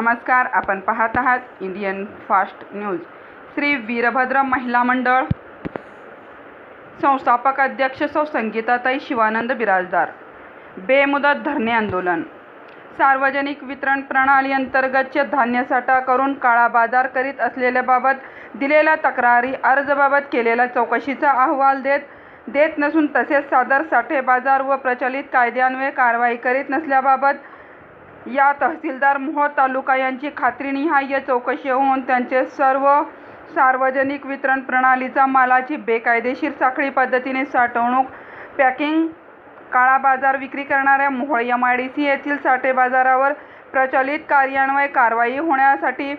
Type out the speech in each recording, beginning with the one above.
नमस्कार, आपण पाहत आहात Indian fast news. Shri Virbhadra महिला मंडळ संस्थापक अध्यक्ष सौ संगीताताई शिवानंद बिराजदार। बेमुदत धरणे आंदोलन। सार्वजनिक वितरण प्रणाली अंतर्गतचे धान्य साठा करून काळा बाजार करीत असलेल्याबाबत दिलेल्या तक्रारी अर्जाबाबत केलेला चौकशीचा अहवाल देत नसून तसेच सादर साठे बाजार व प्रचलित कायद्यान्वये कारवाई करीत नसल्याबाबत या तहसीलदार मोहोळ तालुका यांची खात्रीनिहाय चौकशी होऊन त्यांचे सर्व सार्वजनिक वितरण प्रणालीचा मालाची बेकायदेशीर साखळी पद्धतीने साठवणूक, पॅकिंग, काळा बाजार विक्री करणाऱ्या मोहोळ MIDC येथील साठे बाजारावर प्रचलित कार्यान्वये कारवाई होण्यासाठी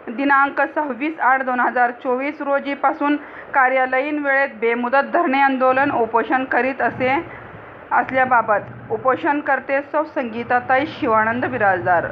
दिनांक 26/8/2024 रोजीपासून कार्यालयीन वेळेत बेमुदत धरणे आंदोलन उपोषण करीत असल्याबाबत उपोषणकर्ते सौ संगीताताई शिवानंद बिराजदार।